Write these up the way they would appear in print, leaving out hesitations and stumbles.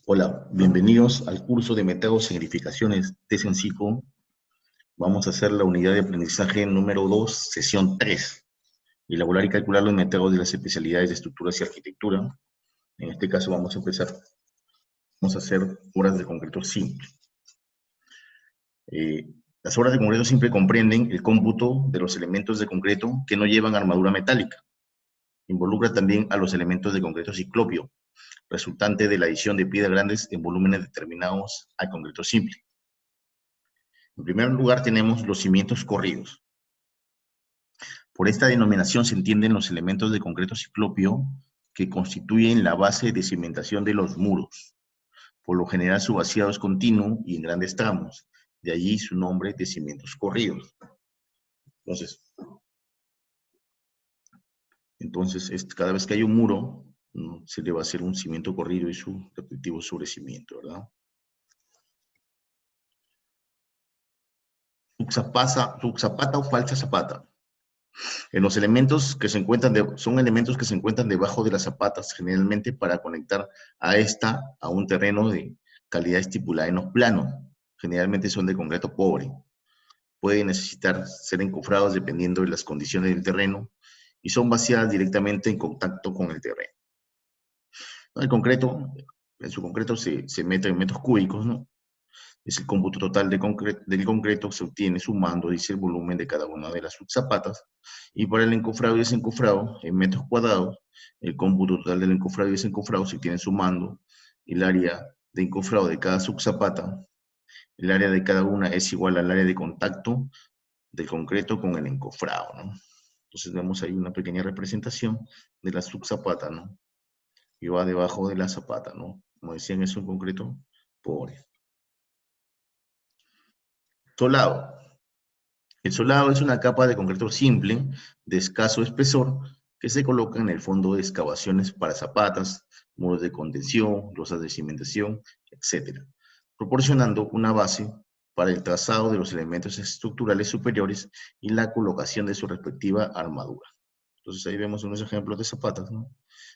Hola, bienvenidos al curso de métodos y verificaciones de Sensico. Vamos a hacer la unidad de aprendizaje número 2, sesión 3. Elaborar y calcular los métodos de las especialidades de estructuras y arquitectura. En este caso vamos a hacer obras de concreto simple. Las obras de concreto simple comprenden el cómputo de los elementos de concreto que no llevan armadura metálica. Involucra también a los elementos de concreto ciclopio, resultante de la adición de piedras grandes en volúmenes determinados al concreto simple. En primer lugar tenemos los cimientos corridos. Por esta denominación se entienden los elementos de concreto ciclopio que constituyen la base de cimentación de los muros. Por lo general su vaciado es continuo y en grandes tramos, de allí su nombre de cimientos corridos. Entonces cada vez que hay un muro, se le va a hacer un cimiento corrido y su respectivo sobrecimiento, ¿verdad? Subzapata o falsa zapata. En los elementos que se encuentran son elementos que se encuentran debajo de las zapatas, generalmente para conectar a esta a un terreno de calidad estipulada en los planos. Generalmente son de concreto pobre. Pueden necesitar ser encofrados dependiendo de las condiciones del terreno y son vaciadas directamente en contacto con el terreno. En su concreto se mete en metros cúbicos, ¿no? Es el cómputo total del concreto, se obtiene sumando, dice, el volumen de cada una de las subzapatas. Y para el encofrado y desencofrado, en metros cuadrados, el cómputo total del encofrado y desencofrado se obtiene sumando el área de encofrado de cada subzapata. El área de cada una es igual al área de contacto del concreto con el encofrado, ¿no? Entonces vemos ahí una pequeña representación de la subzapata, ¿no? Y va debajo de la zapata, ¿no? Como decían, es un concreto pobre. Solado. El solado es una capa de concreto simple, de escaso espesor, que se coloca en el fondo de excavaciones para zapatas, muros de contención, losas de cimentación, etc., proporcionando una base para el trazado de los elementos estructurales superiores y la colocación de su respectiva armadura. Entonces ahí vemos unos ejemplos de zapatas, ¿no?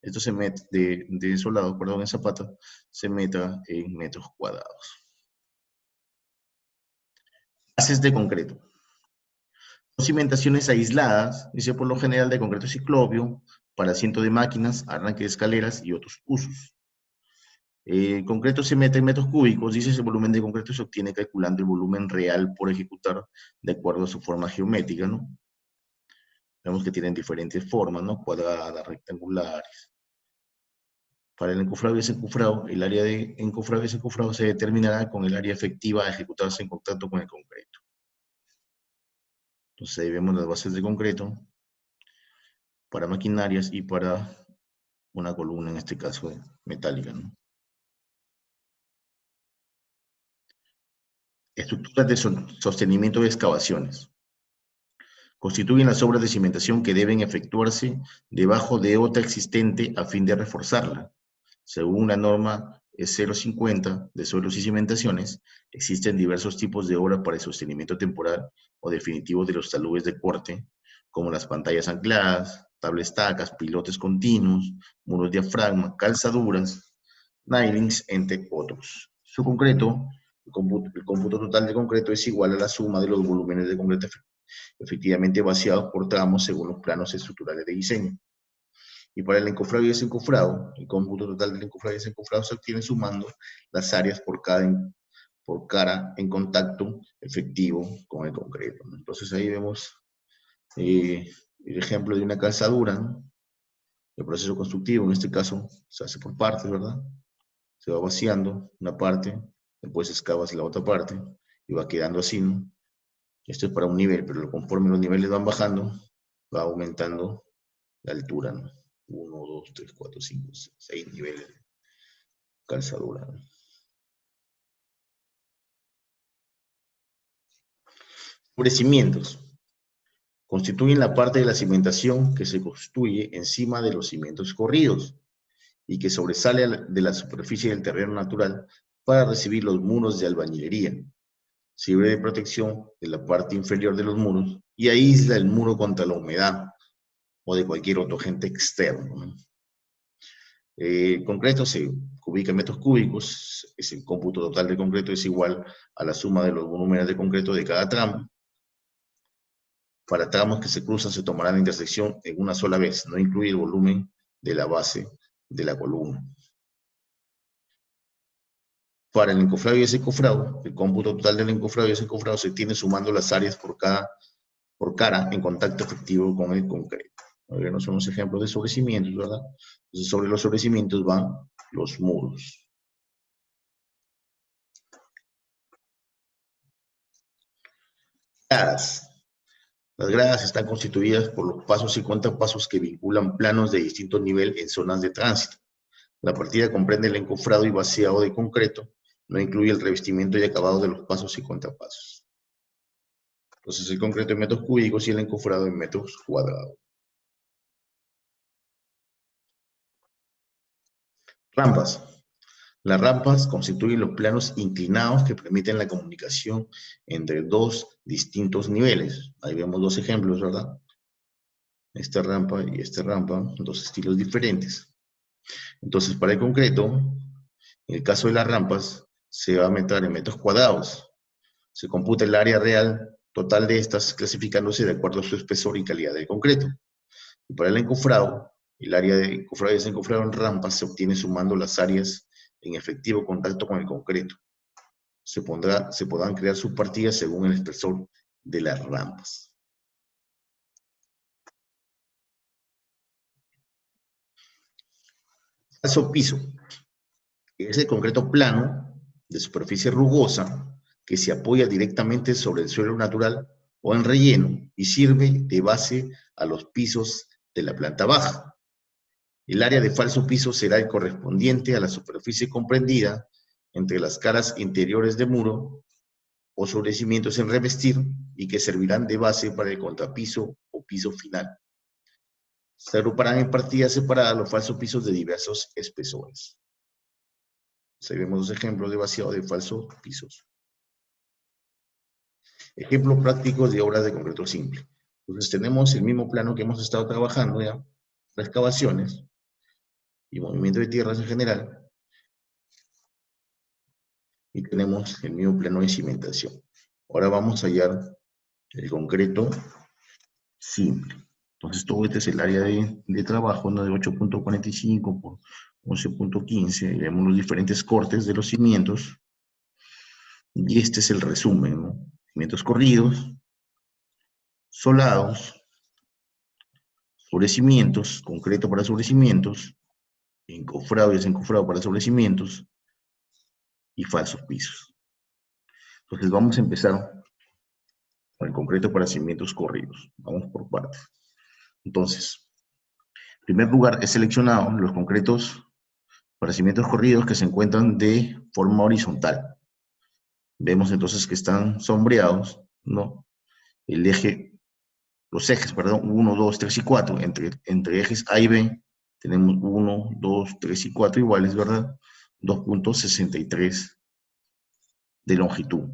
Esto se mete de solado, perdón, en zapata, se meta en metros cuadrados. Bases de concreto. Cimentaciones aisladas, dice por lo general de concreto ciclopio, para asiento de máquinas, arranque de escaleras y otros usos. El concreto se mete en metros cúbicos, dice el volumen de concreto se obtiene calculando el volumen real por ejecutar de acuerdo a su forma geométrica, ¿no? Vemos que tienen diferentes formas, ¿no? Cuadradas, rectangulares. Para el encofrado y desencofrado, el área de encofrado y desencofrado se determinará con el área efectiva a ejecutarse en contacto con el concreto. Entonces ahí vemos las bases de concreto para maquinarias y para una columna, en este caso metálica, ¿no? Estructuras de sostenimiento de excavaciones. Constituyen las obras de cimentación que deben efectuarse debajo de otra existente a fin de reforzarla. Según la norma 050 de suelos y cimentaciones, existen diversos tipos de obras para el sostenimiento temporal o definitivo de los taludes de corte, como las pantallas ancladas, tablestacas, pilotes continuos, muros diafragma, calzaduras, nailings, entre otros. Su concreto, el cómputo total de concreto es igual a la suma de los volúmenes de concreto efectivamente vaciados por tramos según los planos estructurales de diseño. Y para el encofrado y desencofrado, el cómputo total del encofrado y desencofrado se obtiene sumando las áreas por cara en contacto efectivo con el concreto, ¿no? Entonces ahí vemos el ejemplo de una calzadura, ¿no? El proceso constructivo, en este caso, se hace por partes, ¿verdad? Se va vaciando una parte, después excavas la otra parte, y va quedando así, ¿no? Esto es para un nivel, pero conforme los niveles van bajando, va aumentando la altura, ¿no? 1, 2, 3, 4, 5, 6 niveles de calzadura, ¿no? Sobrecimientos. Constituyen la parte de la cimentación que se construye encima de los cimientos corridos y que sobresale de la superficie del terreno natural para recibir los muros de albañilería. Sirve de protección de la parte inferior de los muros y aísla el muro contra la humedad o de cualquier otro agente externo, ¿no? El concreto se ubica en metros cúbicos, es el cómputo total de concreto es igual a la suma de los volúmenes de concreto de cada tramo. Para tramos que se cruzan se tomará la intersección en una sola vez, no incluye el volumen de la base de la columna. Para el encofrado y desencofrado, el cómputo total del encofrado y desencofrado se tiene sumando las áreas por cara en contacto efectivo con el concreto. Ahora no son los ejemplos de sobrecimientos, ¿verdad? Entonces, sobre los sobrecimientos van los muros. Gradas. Las gradas están constituidas por los pasos y contrapasos que vinculan planos de distinto nivel en zonas de tránsito. La partida comprende el encofrado y vaciado de concreto, no incluye el revestimiento y acabado de los pasos y contrapasos. Entonces el concreto en metros cúbicos y el encofrado en metros cuadrados. Rampas. Las rampas constituyen los planos inclinados que permiten la comunicación entre dos distintos niveles. Ahí vemos dos ejemplos, ¿verdad? Esta rampa y esta rampa, dos estilos diferentes. Entonces, para el concreto, en el caso de las rampas, se va a meter en metros cuadrados. Se computa el área real total de estas, clasificándose de acuerdo a su espesor y calidad del concreto. Y para el encofrado, el área de encofrado y desencofrado en rampas se obtiene sumando las áreas en efectivo contacto con el concreto. Se podrán crear subpartidas según el espesor de las rampas. Falso piso. Es el concreto plano, de superficie rugosa, que se apoya directamente sobre el suelo natural o en relleno y sirve de base a los pisos de la planta baja. El área de falso piso será el correspondiente a la superficie comprendida entre las caras interiores de muro o sobre cimientos en revestir y que servirán de base para el contrapiso o piso final. Se agruparán en partidas separadas los falsos pisos de diversos espesores. Ahí vemos dos ejemplos de vaciado de falsos pisos. Ejemplos prácticos de obras de concreto simple. Entonces tenemos el mismo plano que hemos estado trabajando ya, las excavaciones y movimiento de tierras en general. Y tenemos el mismo plano de cimentación. Ahora vamos a hallar el concreto simple. Entonces todo este es el área de trabajo, ¿no? De 8.45 por 11.15. Vemos los diferentes cortes de los cimientos. Y este es el resumen, ¿no? Cimientos corridos, solados, sobrecimientos, concreto para sobrecimientos, encofrado y desencofrado para sobrecimientos y falsos pisos. Entonces vamos a empezar con el concreto para cimientos corridos. Vamos por partes. Entonces, en primer lugar he seleccionado los concretos para cimientos corridos que se encuentran de forma horizontal. Vemos entonces que están sombreados, ¿no? Los ejes, perdón, 1, 2, 3 y 4, entre ejes A y B, tenemos 1, 2, 3 y 4 iguales, ¿verdad? 2.63 de longitud.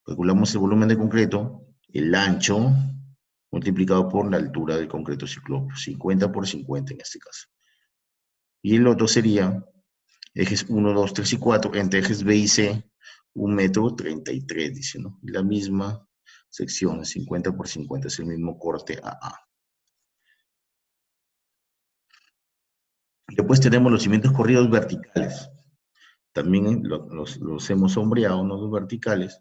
Calculamos el volumen de concreto, el ancho, multiplicado por la altura del concreto ciclópeo, 50 por 50 en este caso. Y el otro sería ejes 1, 2, 3 y 4, entre ejes B y C, 1.33 m, dice, ¿no? Y la misma sección, 50 por 50, es el mismo corte AA. Después tenemos los cimientos corridos verticales. También los hemos sombreado, ¿no? Los verticales.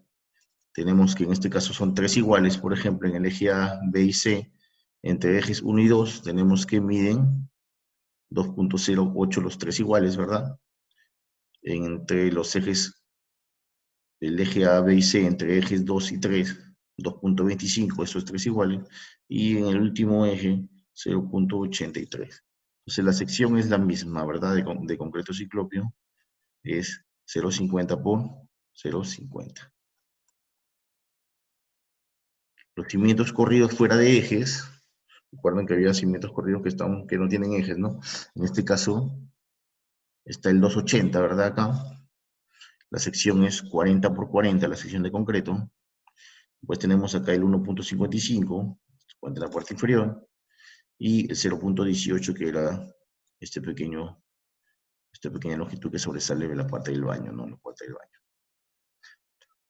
Tenemos que en este caso son tres iguales, por ejemplo, en el eje A, B y C, entre ejes 1 y 2, tenemos que miden 2.08 los tres iguales, ¿verdad? Entre los ejes del eje A, B y C, entre ejes 2 y 3, 2.25, esos tres iguales, y en el último eje, 0.83. Entonces la sección es la misma, ¿verdad? De concreto ciclópeo, es 0.50 por 0.50. Los cimientos corridos fuera de ejes, recuerden que había cimientos corridos que no tienen ejes, ¿no? En este caso está el 280, ¿verdad? Acá. La sección es 40 por 40, la sección de concreto. Pues tenemos acá el 1.55, en la parte inferior, y el 0.18, que era esta pequeña longitud que sobresale de la parte del baño, ¿no? La parte del baño.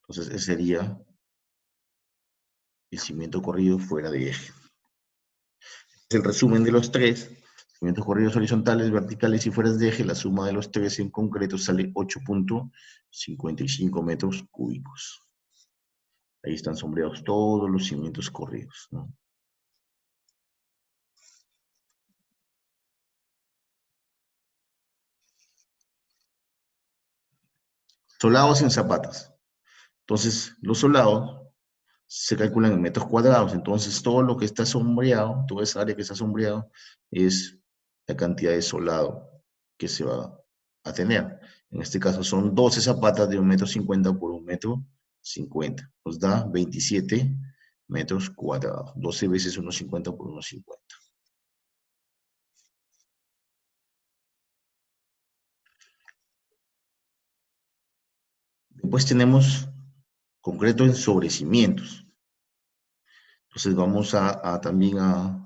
Entonces, ese sería el cimiento corrido fuera de eje. El resumen de los tres, cimientos corridos horizontales, verticales y fuera de eje, la suma de los tres en concreto sale 8.55 metros cúbicos. Ahí están sombreados todos los cimientos corridos, ¿no? Solados en zapatas. Entonces, los solados se calculan en metros cuadrados. Entonces, todo lo que está sombreado, toda esa área que está sombreado, es la cantidad de solado que se va a tener. En este caso son 12 zapatas de 1,50 m por 1,50 m. Nos da 27 metros cuadrados. 12 veces 1,50 por 1,50. Después tenemos concreto en sobrecimientos. Entonces vamos también a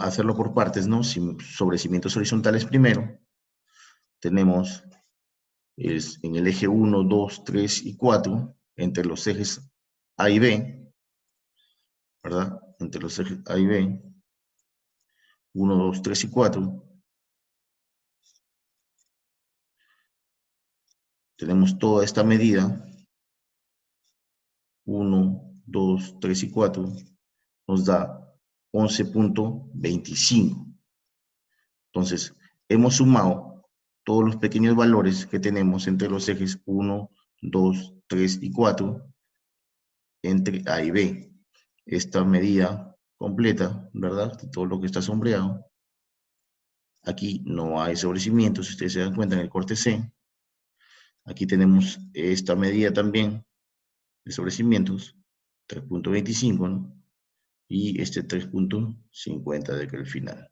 hacerlo por partes, ¿no? Sobrecimientos horizontales primero. Tenemos en el eje 1, 2, 3 y 4, entre los ejes A y B, ¿verdad? Entre los ejes A y B, 1, 2, 3 y 4, tenemos toda esta medida, 1, 2, 3 y 4, nos da 11.25. Entonces, hemos sumado todos los pequeños valores que tenemos entre los ejes 1, 2, 3 y 4, entre A y B. Esta medida completa, ¿verdad? De todo lo que está sombreado. Aquí no hay sobrecimientos, si ustedes se dan cuenta en el corte C. Aquí tenemos esta medida también de sobrecimientos, 3.25, ¿no? Y este 3.50 de que el final.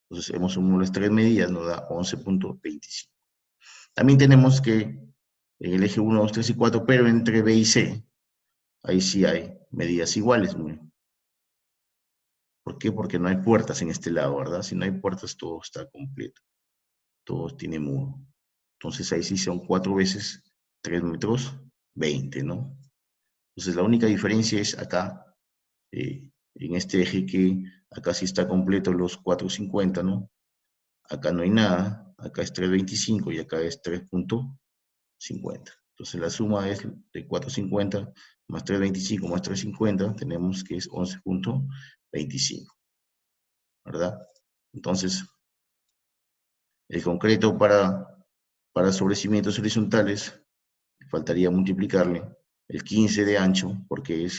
Entonces hemos sumado las tres medidas, nos da 11.25. También tenemos que en el eje 1, 2, 3 y 4, pero entre B y C, ahí sí hay medidas iguales. ¿Por qué? Porque no hay puertas en este lado, ¿verdad? Si no hay puertas, todo está completo. Todo tiene muro. Entonces ahí sí son 4 veces 3 metros, 20, ¿no? Entonces la única diferencia es acá, en este eje, que acá sí está completo los 4.50, ¿no? Acá no hay nada, acá es 3.25 y acá es 3.50. Entonces la suma es de 4.50 más 3.25 más 3.50, tenemos que es 11.25, ¿verdad? Entonces, el concreto para sobrecimientos horizontales, faltaría multiplicarle el 15 de ancho, porque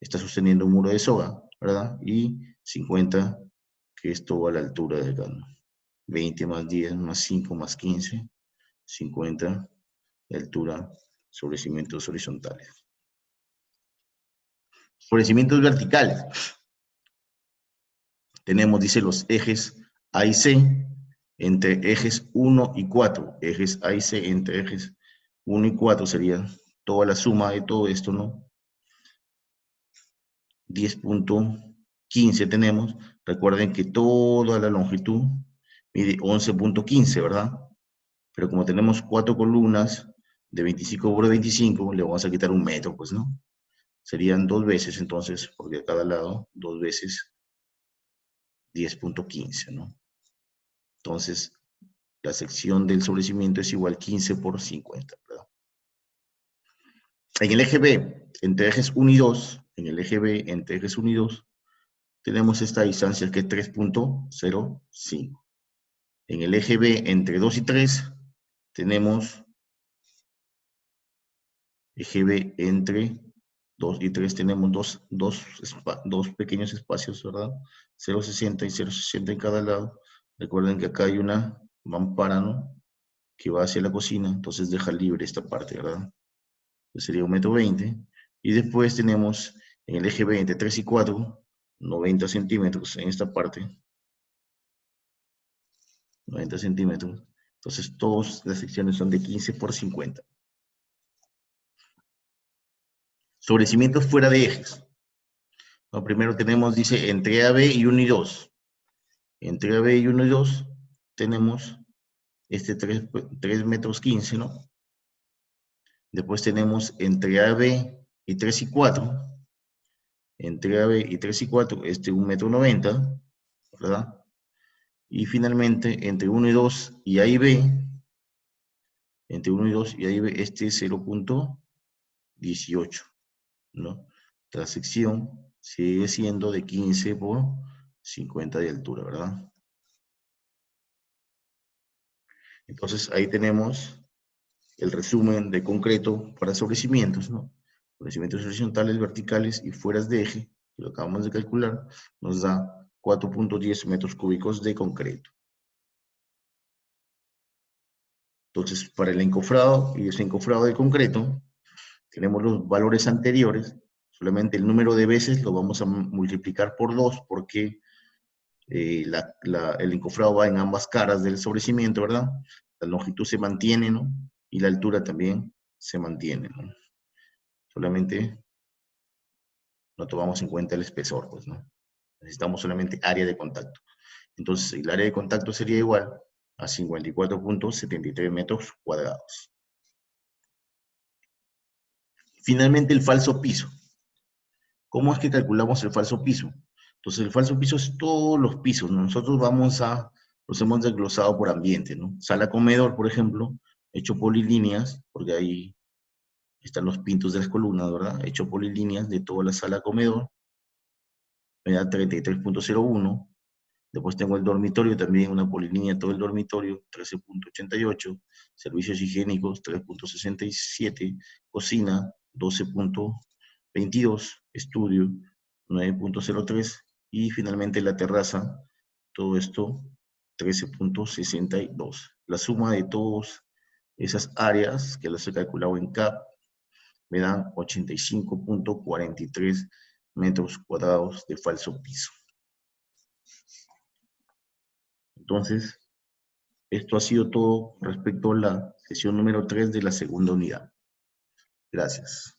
está sosteniendo un muro de soga, ¿verdad? Y 50, que es toda la altura de acá, ¿no? 20 más 10 más 5 más 15, 50 de altura sobre cimientos horizontales. Sobre cimientos verticales, tenemos, dice, los ejes A y C, entre ejes 1 y 4, ejes A y C entre ejes 1 y 4 sería toda la suma de todo esto, ¿no? 10.15 tenemos. Recuerden que toda la longitud mide 11.15, ¿verdad? Pero como tenemos 4 columnas de 25 por 25, le vamos a quitar 1 metro, pues, ¿no? Serían 2 veces, entonces, porque a cada lado, 2 veces 10.15, ¿no? Entonces, la sección del sobrecimiento es igual 15 por 50, ¿verdad? En el eje B, entre ejes 1 y 2, en el eje B, entre ejes 1 y 2, tenemos esta distancia que es 3.05. En el eje B, entre 2 y 3, tenemos eje B entre 2 y 3, tenemos dos pequeños espacios, ¿verdad? 0.60 y 0.60 en cada lado. Recuerden que acá hay una mampara, ¿no? Que va hacia la cocina, entonces deja libre esta parte, ¿verdad? Entonces sería 1,20 m. Y después tenemos en el eje B entre 3 y 4, 90 centímetros en esta parte. 90 centímetros. Entonces, todas las secciones son de 15 por 50. Sobre cimientos fuera de ejes. No, primero tenemos, dice, entre AB y 1 y 2. Entre AB y 1 y 2 tenemos 3 metros 15, ¿no? Después tenemos entre AB y 3 y 4. Entre AB y 3 y 4, 1 metro 90, ¿verdad? Y finalmente, entre 1 y 2 y A y B, entre 1 y 2 y A y B, 0.18, ¿no? La sección sigue siendo de 15 por 50 de altura, ¿verdad? Entonces, ahí tenemos el resumen de concreto para sobrecimientos, ¿no? Sobrecimientos horizontales, verticales y fueras de eje, que lo acabamos de calcular, nos da 4.10 metros cúbicos de concreto. Entonces, para el encofrado y desencofrado de concreto, tenemos los valores anteriores, solamente el número de veces lo vamos a multiplicar por 2 porque el encofrado va en ambas caras del sobrecimiento, ¿verdad? La longitud se mantiene, ¿no? Y la altura también se mantiene, ¿no? Solamente no tomamos en cuenta el espesor, pues, ¿no? Necesitamos solamente área de contacto. Entonces, el área de contacto sería igual a 54.73 metros cuadrados. Finalmente, el falso piso. ¿Cómo es que calculamos el falso piso? Entonces, el falso piso es todos los pisos, ¿no? Nosotros los hemos desglosado por ambiente, ¿no? Sala comedor, por ejemplo, hecho polilíneas, porque ahí están los pintos de las columnas, ¿verdad? Hecho polilíneas de toda la sala comedor, me da 33.01. Después tengo el dormitorio, también una polilínea, todo el dormitorio, 13.88. Servicios higiénicos, 3.67. Cocina, 12.22. Estudio, 9.03. Y finalmente la terraza, todo esto, 13.62. La suma de todas esas áreas que las he calculado en CAP me dan 85.43 metros cuadrados de falso piso. Entonces, esto ha sido todo respecto a la sesión número 3 de la segunda unidad. Gracias.